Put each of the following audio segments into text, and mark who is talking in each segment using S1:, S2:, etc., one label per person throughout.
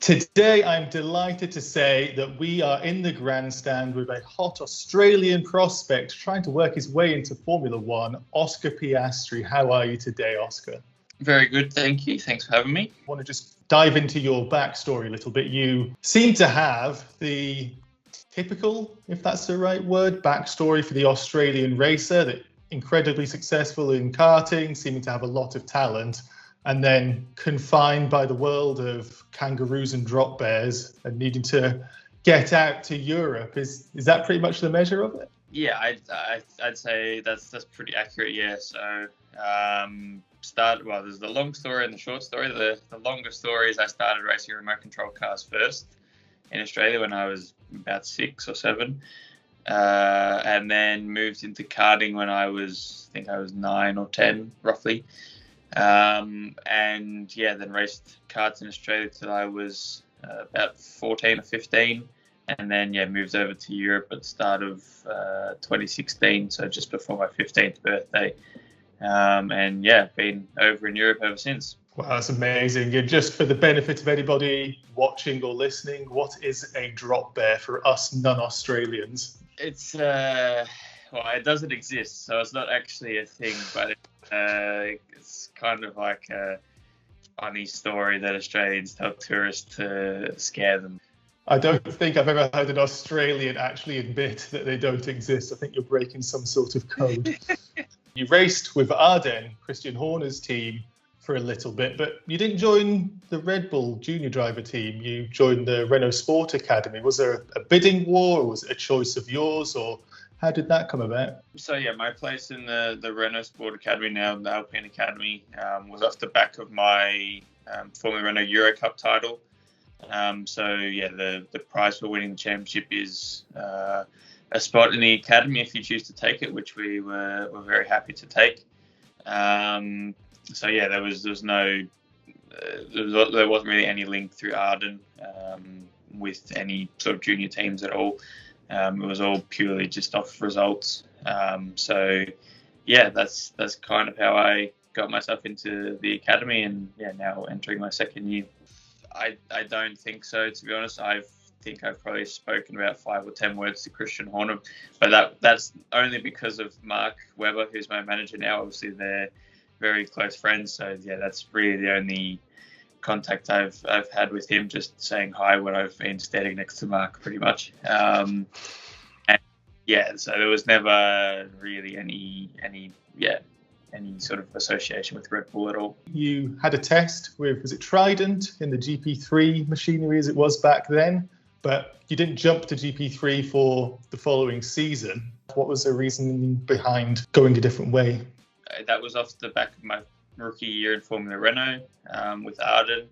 S1: Today, I'm delighted to say that we are in the grandstand with a hot Australian prospect trying to work his way into Formula One, Oscar Piastri. How are you today, Oscar?
S2: Very good, thank you. Thanks for having me.
S1: I want to just dive into your backstory a little bit. You seem to have the typical, if that's the right word, backstory for the Australian racer, that incredibly successful in karting, seeming to have a lot of talent, and then confined by the world of kangaroos and drop bears and needing to get out to Europe. Is that pretty much the measure of it?
S2: Yeah, I'd say that's pretty accurate. Yeah. So there's the long story and the short story. The longer story is I started racing remote control cars first in Australia when I was about 6 or 7, and then moved into karting when I was 9 or 10 roughly. Then raced karts in Australia till I was about 14 or 15, and then moved over to Europe at the start of 2016, so just before my 15th birthday, been over in Europe ever since.
S1: Wow, that's amazing. And just for the benefit of anybody watching or listening, what is a drop bear for us non-Australians?
S2: It's it doesn't exist, so it's not actually a thing, but it's kind of like a funny story that Australians tell tourists to scare them.
S1: I don't think I've ever heard an Australian actually admit that they don't exist. I think you're breaking some sort of code. You raced with Arden, Christian Horner's team, for a little bit, but you didn't join the Red Bull junior driver team. You joined the Renault Sport Academy. Was there a bidding war, or was it a choice of yours, or how did that come about?
S2: So my place in the Renault Sport Academy, now the Alpine Academy, was off the back of my Formula Renault Euro Cup title. The prize for winning the championship is a spot in the academy if you choose to take it, which we were very happy to take. There wasn't really any link through Arden with any sort of junior teams at all. It was all purely just off results. That's kind of how I got myself into the academy, and now entering my second year. I don't think so, to be honest. I think I've probably spoken about 5 or 10 words to Christian Horner, but that's only because of Mark Webber, who's my manager now. Obviously, they're very close friends, so that's really the only contact I've had with him, just saying hi when I've been standing next to Mark, pretty much. So there was never really any sort of association with Red Bull at all. You
S1: had a test with, was it Trident in the GP3 machinery as it was back then, but you didn't jump to GP3 for the following season. What was the reasoning behind going a different way?
S2: That was off the back of my rookie year in Formula Renault with Arden.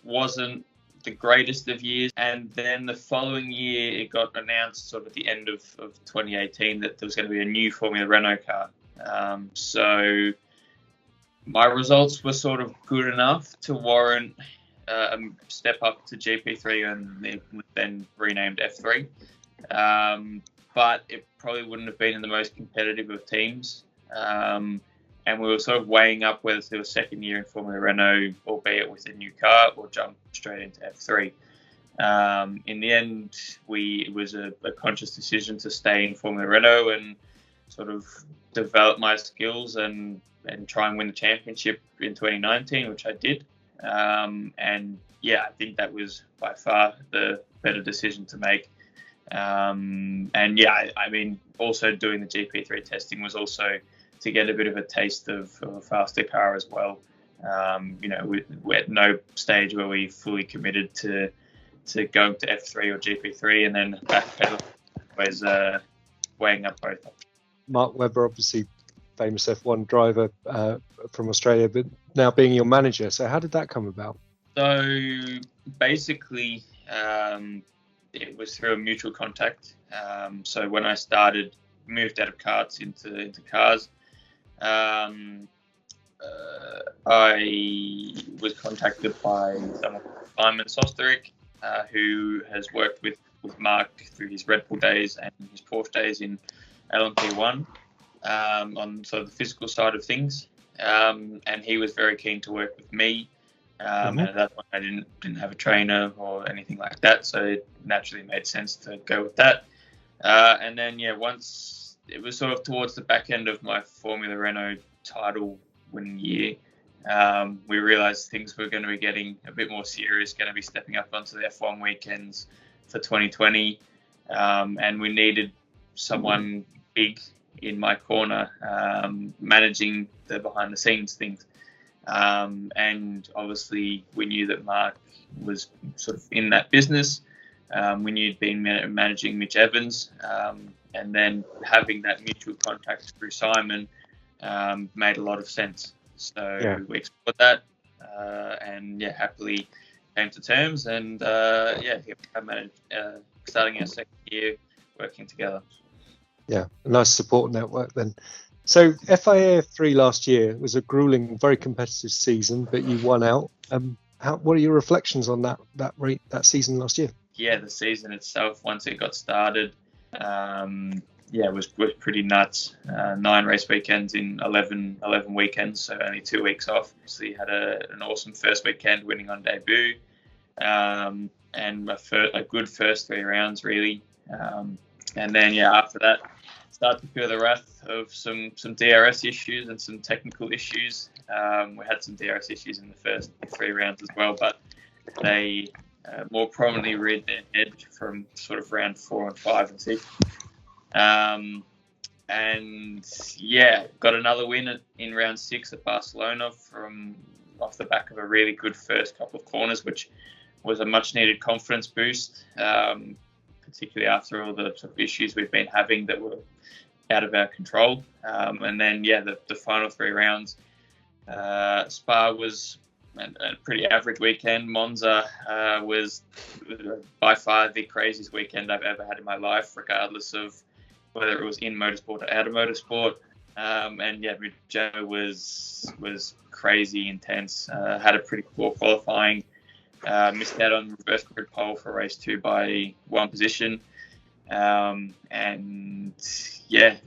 S2: Wasn't the greatest of years, and then the following year it got announced sort of at the end of 2018 that there was going to be a new Formula Renault car. So my results were sort of good enough to warrant a step up to GP3, and it was then renamed F3. But it probably wouldn't have been in the most competitive of teams. And we were sort of weighing up whether to do a second year in Formula Renault, albeit with a new car, or jump straight into F3. In the end, it was a conscious decision to stay in Formula Renault and sort of develop my skills and try and win the championship in 2019, which I did. I think that was by far the better decision to make. Also doing the GP3 testing was also to get a bit of a taste of a faster car as well. We're at no stage where we fully committed to going to F3 or GP3, and then backpedal, always weighing up both.
S3: Mark Webber, obviously famous F1 driver from Australia, but now being your manager. So how did that come about?
S2: So basically, it was through a mutual contact. So when I moved out of karts into cars, I was contacted by someone called Simon Sosterik, who has worked with Mark through his Red Bull days and his Porsche days in LMP1 on sort of the physical side of things. And he was very keen to work with me And at that point, I didn't have a trainer or anything like that, so it naturally made sense to go with that. And then, once it was sort of towards the back end of my Formula Renault title winning year, we realised things were going to be getting a bit more serious, going to be stepping up onto the F1 weekends for 2020, and we needed someone big in my corner, managing the behind the scenes things. And obviously we knew that Mark was sort of in that business. We knew he'd been managing Mitch Evans, and then having that mutual contact through Simon made a lot of sense. So we explored that, and happily came to terms, and here we managed, starting our second year working together.
S3: Yeah, a nice support network then. So FIA F3 last year was a grueling, very competitive season, but you won out. What are your reflections on that season last year?
S2: Yeah, the season itself, once it got started, was pretty nuts. 9 race weekends in 11 weekends, so only 2 weeks off. So you had an awesome first weekend, winning on debut, and a good first 3 rounds, really. And then, after that, start to feel the wrath of some DRS issues and some technical issues. We had some DRS issues in the first 3 rounds as well, but they more prominently reared their head from sort of round 4 and 5 and 6. Got another win in round 6 at Barcelona off the back of a really good first couple of corners, which was a much needed confidence boost, particularly after all the sort of issues we've been having that were out of our control. And then, the final 3 rounds, Spa was a pretty average weekend. Monza was by far the craziest weekend I've ever had in my life, regardless of whether it was in motorsport or out of motorsport. Mugello was crazy intense. Had a pretty poor qualifying. Missed out on reverse grid pole for race 2 by 1 position. The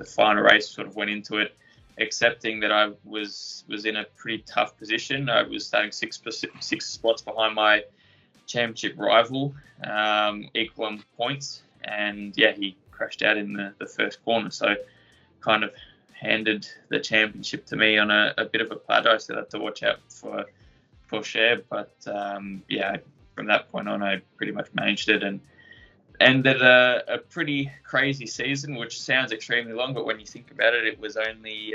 S2: final race sort of went into it accepting that I was in a pretty tough position. I was starting 6 spots behind my championship rival, equal on points, and he crashed out in the first corner, so kind of handed the championship to me on a bit of a plateau. I still had to watch out for Cher, but from that point on I pretty much managed it and ended a pretty crazy season, which sounds extremely long, but when you think about it, it was only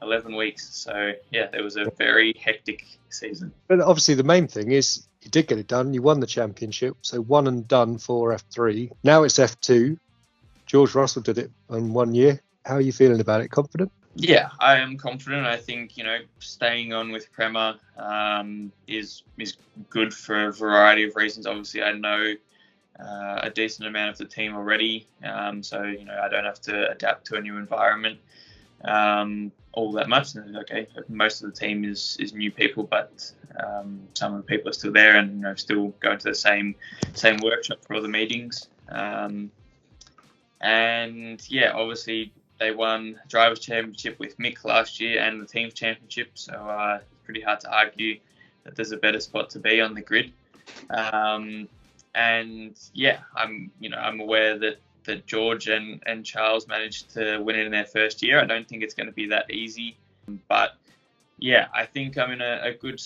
S2: 11 weeks. So, it was a very hectic season.
S3: But obviously the main thing is you did get it done. You won the championship, so one and done for F3. Now it's F2. George Russell did it in 1 year. How are you feeling about it? Confident?
S2: Yeah, I am confident. I think, staying on with Prema is good for a variety of reasons. Obviously, I know a decent amount of the team already, so I don't have to adapt to a new environment all that much. Okay, most of the team is new people, but some of the people are still there and still going to the same workshop for all the meetings. Obviously they won Drivers' Championship with Mick last year and the Team's Championship, so it's pretty hard to argue that there's a better spot to be on the grid. I'm aware that George and Charles managed to win it in their first year. I don't think it's going to be that easy, but I think I'm in a good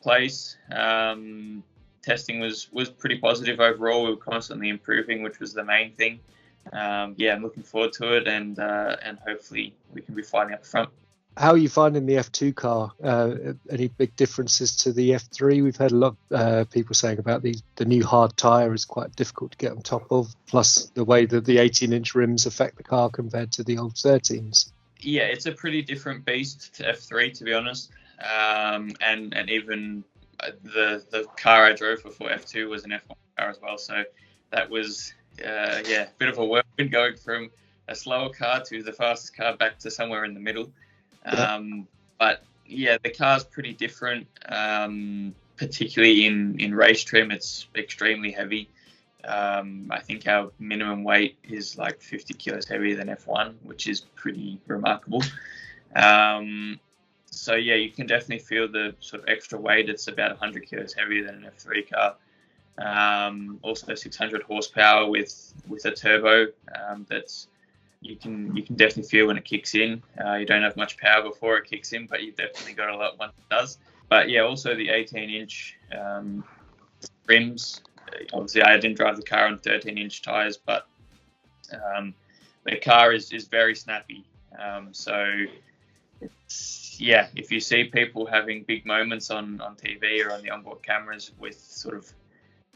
S2: place. Testing was pretty positive overall. We were constantly improving, which was the main thing. I'm looking forward to it, and hopefully we can be fighting up front.
S3: How are you finding the F2 car? Any big differences to the F3? We've heard a lot of people saying about the new hard tyre is quite difficult to get on top of, plus the way that the 18-inch rims affect the car compared to the old 13s. Yeah,
S2: it's a pretty different beast to F3, to be honest. And even the car I drove before F2 was an F1 car as well, so that was a bit of a whirlwind going from a slower car to the fastest car back to somewhere in the middle. But the car's pretty different, particularly in race trim. It's extremely heavy. I think our minimum weight is like 50 kilos heavier than F1, which is pretty remarkable. So yeah, you can definitely feel the sort of extra weight. It's about 100 kilos heavier than an F3 car. Also 600 horsepower with a turbo. That's you can definitely feel when it kicks in. You don't have much power before it kicks in, but you've definitely got a lot once it does. But yeah, also the 18-inch rims. Obviously, I didn't drive the car on 13-inch tires, but the car is very snappy. So yeah, if you see people having big moments on TV or on the onboard cameras with sort of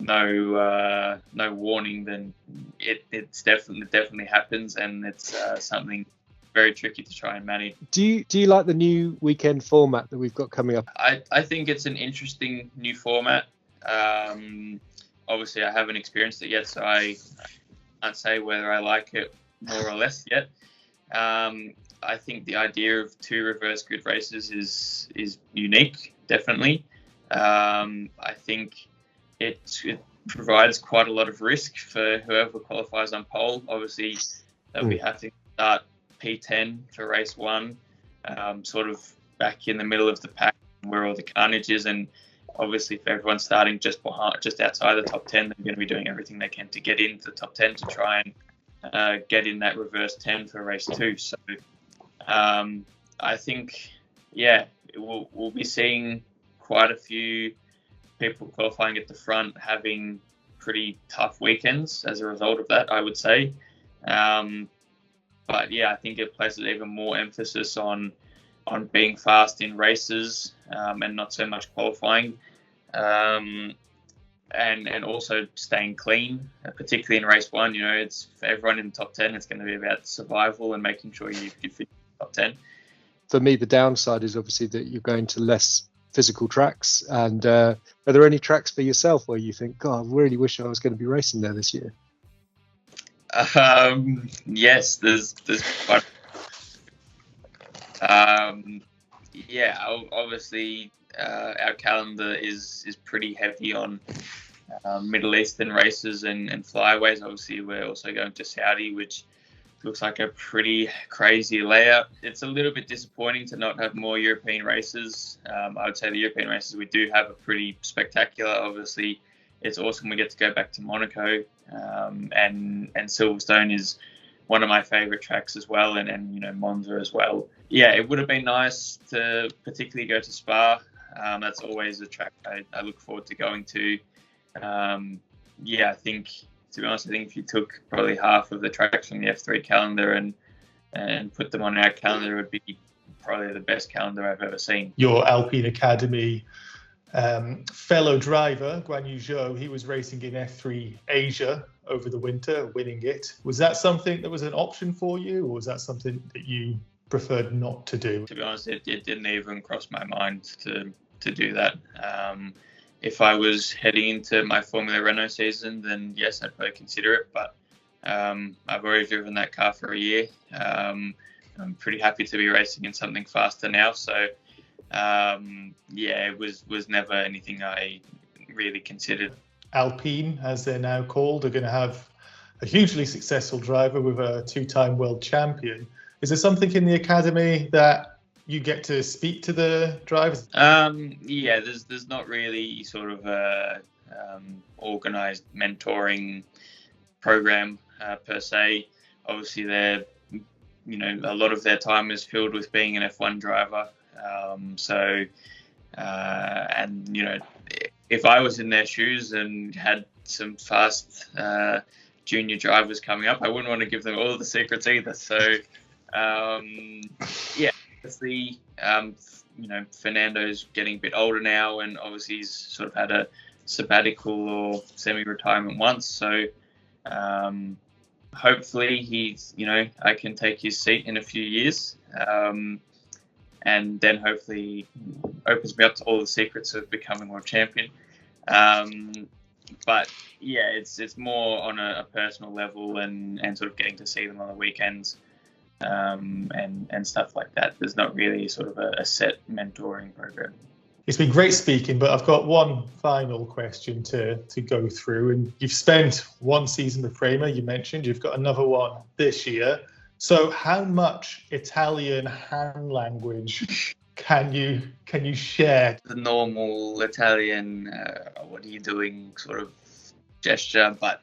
S2: no warning, then it's definitely happens, and it's something very tricky to try and manage.
S3: Do you like the new weekend format that we've got coming up?
S2: I think it's an interesting new format. Obviously, I haven't experienced it yet, so I can't say whether I like it more or less yet. I think the idea of 2 reverse grid races is unique, definitely. I think it provides quite a lot of risk for whoever qualifies on pole. Obviously, they'll be having to start P10 for race 1, sort of back in the middle of the pack where all the carnage is, and obviously if everyone's starting just outside the top 10, they're going to be doing everything they can to get into the top 10 to try and get in that reverse 10 for race 2. So I think, yeah, we'll be seeing quite a few people qualifying at the front having pretty tough weekends as a result of that, I would say. But yeah, I think it places even more emphasis on being fast in races and not so much qualifying, and also staying clean, particularly in race 1. You know, it's for everyone in the top 10. It's going to be about survival and making sure you fit the top 10.
S3: For me, the downside is obviously that you're going to less physical tracks. And are there any tracks for yourself where you think, God, I really wish I was going to be racing there this year?
S2: Yes, there's quite. Yeah, obviously our calendar is pretty heavy on Middle Eastern races and flyaways. Obviously, we're also going to Saudi, which looks like a pretty crazy layout. It's a little bit disappointing to not have more European races. I would say the European races we do have are pretty spectacular. Obviously, it's awesome we get to go back to Monaco, and Silverstone is one of my favourite tracks as well, and you know, Monza as well. Yeah, it would have been nice to particularly go to Spa. That's always a track I look forward to going to. Yeah, I think, to be honest, I think if you took probably half of the tracks from the F3 calendar and put them on our calendar, it would be probably the best calendar I've ever seen.
S1: Your Alpine Academy fellow driver, Guan Yu Zhou, he was racing in F3 Asia over the winter, winning it. Was that something that was an option for you, or was that something that you preferred not to do?
S2: To be honest, it didn't even cross my mind to do that. If I was heading into my Formula Renault season, then yes, I'd probably consider it. But I've already driven that car for a year. I'm pretty happy to be racing in something faster now. So yeah, it was never anything I really considered.
S1: Alpine, as they're now called, are going to have a hugely successful driver with a 2-time world champion. Is there something in the academy that you get to speak to the drivers?
S2: Yeah, there's not really sort of a organised mentoring program per se. Obviously, they're, you know, a lot of their time is filled with being an F1 driver. And you know, if I was in their shoes and had some fast junior drivers coming up, I wouldn't want to give them all the secrets either. So yeah, obviously, you know, Fernando's getting a bit older now, and obviously he's sort of had a sabbatical or semi-retirement once. So hopefully he's, you know, I can take his seat in a few years. And then hopefully opens me up to all the secrets of becoming world champion. But yeah, it's more on a personal level and sort of getting to see them on the weekends and stuff like that. There's not really sort of a set mentoring program.
S1: It's been great speaking, but I've got one final question to go through. And you've spent one season with Prema, you mentioned. You've got another one this year. So how much Italian hand language can you share?
S2: The normal Italian, what are you doing sort of gesture, but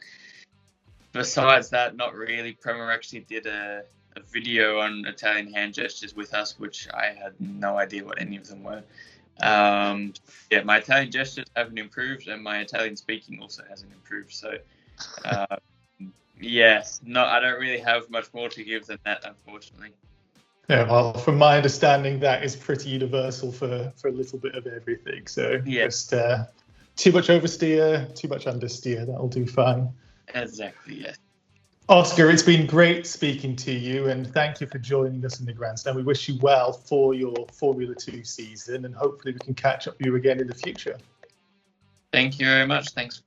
S2: besides that, not really. Prema actually did a video on Italian hand gestures with us, which I had no idea what any of them were. Yeah, my Italian gestures haven't improved, and my Italian speaking also hasn't improved. So, yes, no, I don't really have much more to give than that, unfortunately.
S1: Yeah, well, from my understanding, that is pretty universal for a little bit of everything. So just too much oversteer, too much understeer, that'll do fine.
S2: Exactly, yes.
S1: Oscar, it's been great speaking to you, and thank you for joining us in the Grandstand. We wish you well for your Formula 2 season, and hopefully we can catch up with you again in the future.
S2: Thank you very much. Thanks.